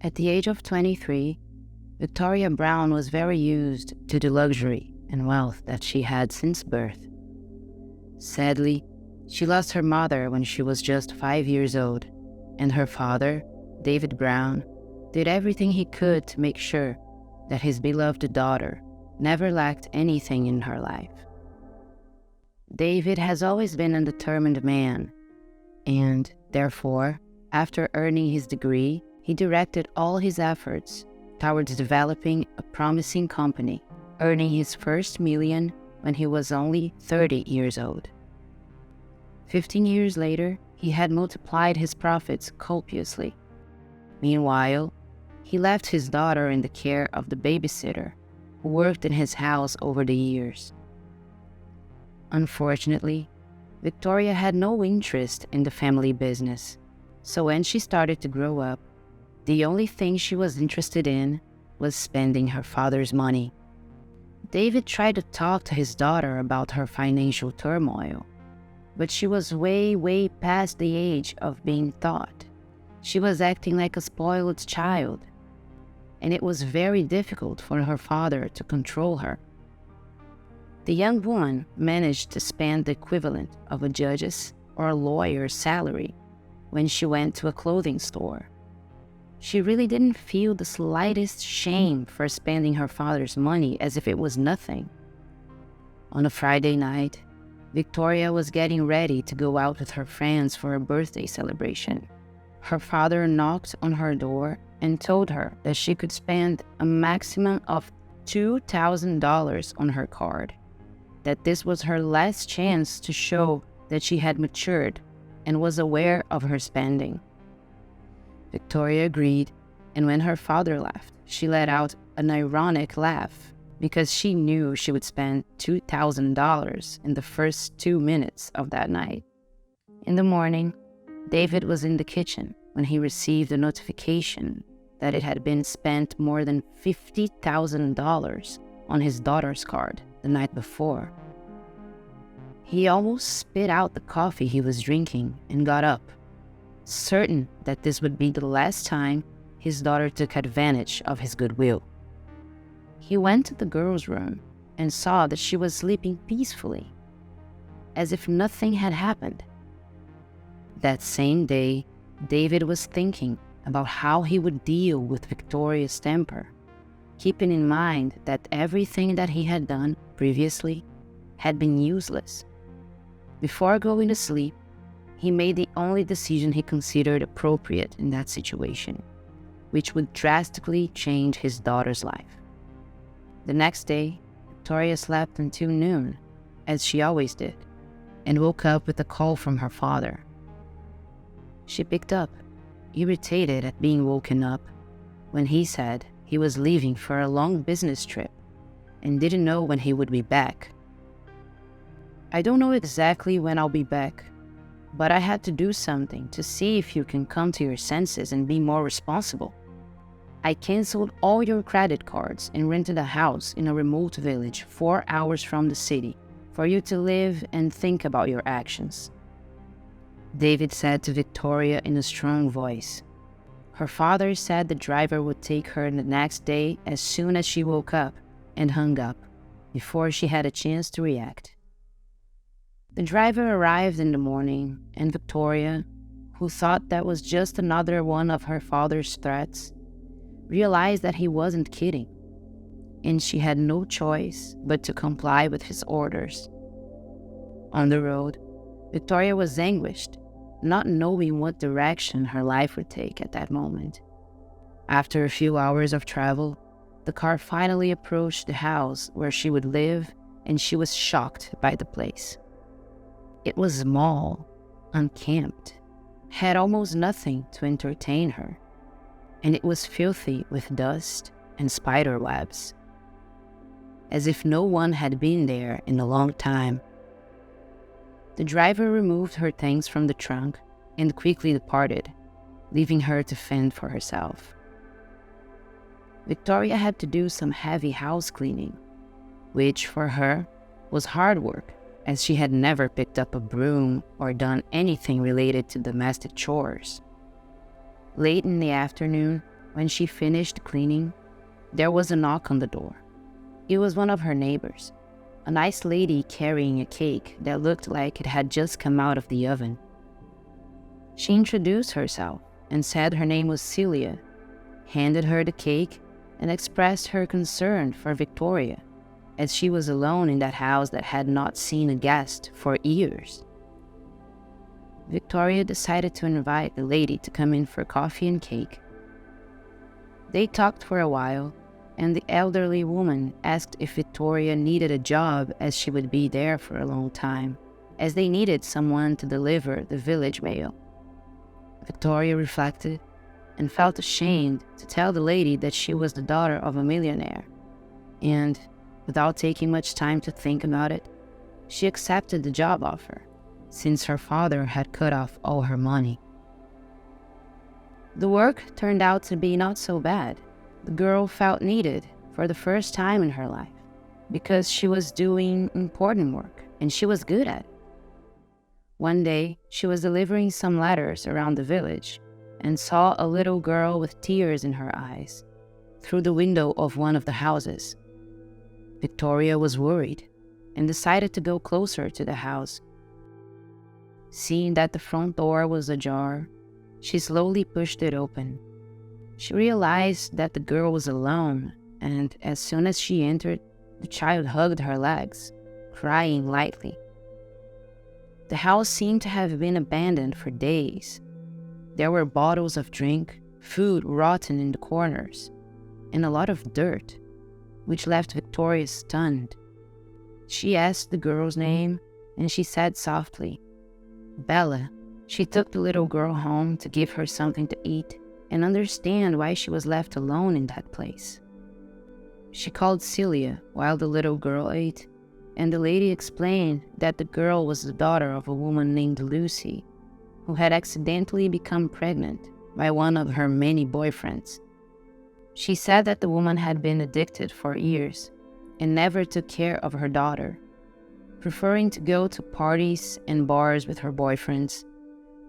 At the age of 23, Victoria Brown was very used to the luxury and wealth that she had since birth. Sadly, she lost her mother when she was just 5 years old, and her father, David Brown, did everything he could to make sure that his beloved daughter never lacked anything in her life. David has always been a determined man, and therefore, after earning his degree, he directed all his efforts towards developing a promising company, earning his first million when he was only 30 years old. 15 years later, he had multiplied his profits copiously. Meanwhile, he left his daughter in the care of the babysitter who worked in his house over the years. Unfortunately, Victoria had no interest in the family business, so when she started to grow up, the only thing she was interested in was spending her father's money. David tried to talk to his daughter about her financial turmoil, but she was way past the age of being taught. She was acting like a spoiled child, and it was very difficult for her father to control her. The young woman managed to spend the equivalent of a judge's or a lawyer's salary when she went to a clothing store. She really didn't feel the slightest shame for spending her father's money as if it was nothing. On a Friday night, Victoria was getting ready to go out with her friends for a birthday celebration. Her father knocked on her door and told her that she could spend a maximum of $2,000 on her card, that this was her last chance to show that she had matured and was aware of her spending. Victoria agreed, and when her father left, she let out an ironic laugh because she knew she would spend $2,000 in the first 2 minutes of that night. In the morning, David was in the kitchen when he received a notification that it had been spent more than $50,000 on his daughter's card the night before. He almost spit out the coffee he was drinking and got up, certain that this would be the last time his daughter took advantage of his goodwill. He went to the girl's room and saw that she was sleeping peacefully, as if nothing had happened. That same day, David was thinking about how he would deal with Victoria's temper, keeping in mind that everything that he had done previously had been useless. Before going to sleep, he made the only decision he considered appropriate in that situation, which would drastically change his daughter's life. The next day, Victoria slept until noon, as she always did, and woke up with a call from her father. She picked up, irritated at being woken up, when he said he was leaving for a long business trip and didn't know when he would be back. "I don't know exactly when I'll be back, but I had to do something to see if you can come to your senses and be more responsible. I canceled all your credit cards and rented a house in a remote village 4 hours from the city for you to live and think about your actions," David said to Victoria in a strong voice. Her father said the driver would take her the next day as soon as she woke up, and hung up before she had a chance to react. The driver arrived in the morning, and Victoria, who thought that was just another one of her father's threats, realized that he wasn't kidding, and she had no choice but to comply with his orders. On the road, Victoria was anguished, not knowing what direction her life would take at that moment. After a few hours of travel, the car finally approached the house where she would live, and she was shocked by the place. It was small, unkempt, had almost nothing to entertain her, and it was filthy with dust and spider webs, as if no one had been there in a long time. The driver removed her things from the trunk and quickly departed, leaving her to fend for herself. Victoria had to do some heavy house cleaning, which for her was hard work, as she had never picked up a broom or done anything related to domestic chores. Late in the afternoon, When she finished cleaning, there was a knock on the door. It was one of her neighbors, a nice lady carrying a cake that looked like it had just come out of the oven. She introduced herself and said her name was Celia, handed her the cake, and expressed her concern for Victoria, as she was alone in that house that had not seen a guest for years. Victoria decided to invite the lady to come in for coffee and cake. They talked for a while, and the elderly woman asked if Victoria needed a job, as she would be there for a long time, as they needed someone to deliver the village mail. Victoria reflected and felt ashamed to tell the lady that she was the daughter of a millionaire, and, without taking much time to think about it, she accepted the job offer, since her father had cut off all her money. The work turned out to be not so bad. The girl felt needed for the first time in her life, because she was doing important work, and she was good at it. One day, she was delivering some letters around the village and saw a little girl with tears in her eyes through the window of one of the houses. Victoria was worried and decided to go closer to the house. Seeing that the front door was ajar, she slowly pushed it open. She realized that the girl was alone, and as soon as she entered, the child hugged her legs, crying lightly. The house seemed to have been abandoned for days. There were bottles of drink, food rotten in the corners, and a lot of dirt, which left Victoria stunned. She asked the girl's name, and she said softly, "Bella." She took the little girl home to give her something to eat and understand why she was left alone in that place. She called Celia while the little girl ate, and the lady explained that the girl was the daughter of a woman named Lucy, who had accidentally become pregnant by one of her many boyfriends. She said that the woman had been addicted for years and never took care of her daughter, preferring to go to parties and bars with her boyfriends,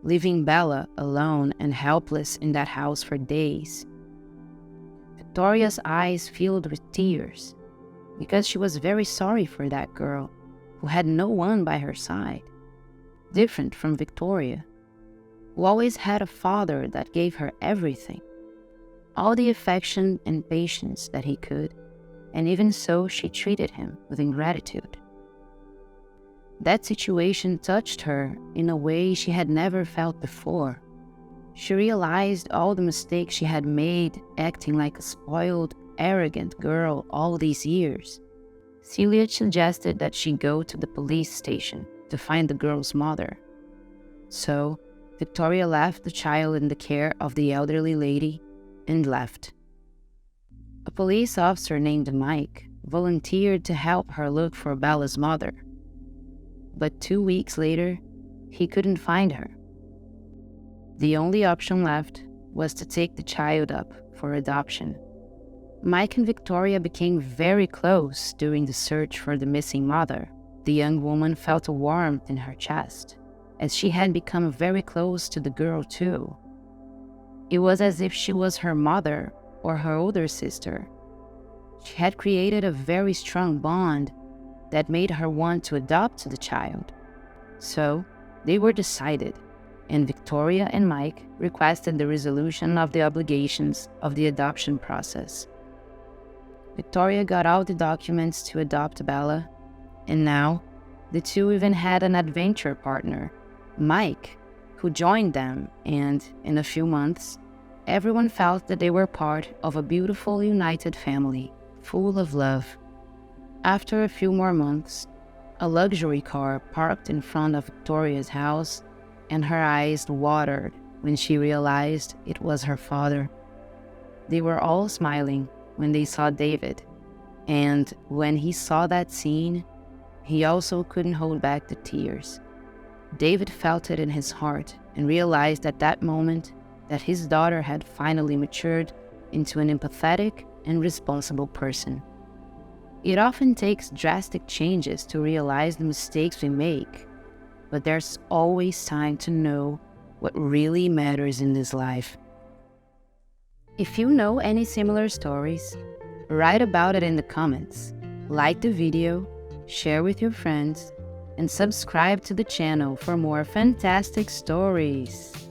leaving Bella alone and helpless in that house for days. Victoria's eyes filled with tears because she was very sorry for that girl who had no one by her side, different from Victoria, who always had a father that gave her everything, all the affection and patience that he could, and even so she treated him with ingratitude. That situation touched her in a way she had never felt before. She realized all the mistakes she had made acting like a spoiled, arrogant girl all these years. Celia suggested that she go to the police station to find the girl's mother. So, Victoria left the child in the care of the elderly lady and left. A police officer named Mike volunteered to help her look for Bella's mother. But 2 weeks later, he couldn't find her. The only option left was to take the child up for adoption. Mike and Victoria became very close during the search for the missing mother. The young woman felt a warmth in her chest, as she had become very close to the girl too. It was as if she was her mother or her older sister. She had created a very strong bond that made her want to adopt the child. So, they were decided, and Victoria and Mike requested the resolution of the obligations of the adoption process. Victoria got all the documents to adopt Bella, and now the two even had an adventure partner, Mike, who joined them, and in a few months, everyone felt that they were part of a beautiful, united family, full of love. After a few more months, a luxury car parked in front of Victoria's house, and her eyes watered when she realized it was her father. They were all smiling when they saw David, and when he saw that scene, he also couldn't hold back the tears. David felt it in his heart and realized at that moment that his daughter had finally matured into an empathetic and responsible person. It often takes drastic changes to realize the mistakes we make, but there's always time to know what really matters in this life. If you know any similar stories, write about it in the comments, like the video, share with your friends, and subscribe to the channel for more fantastic stories.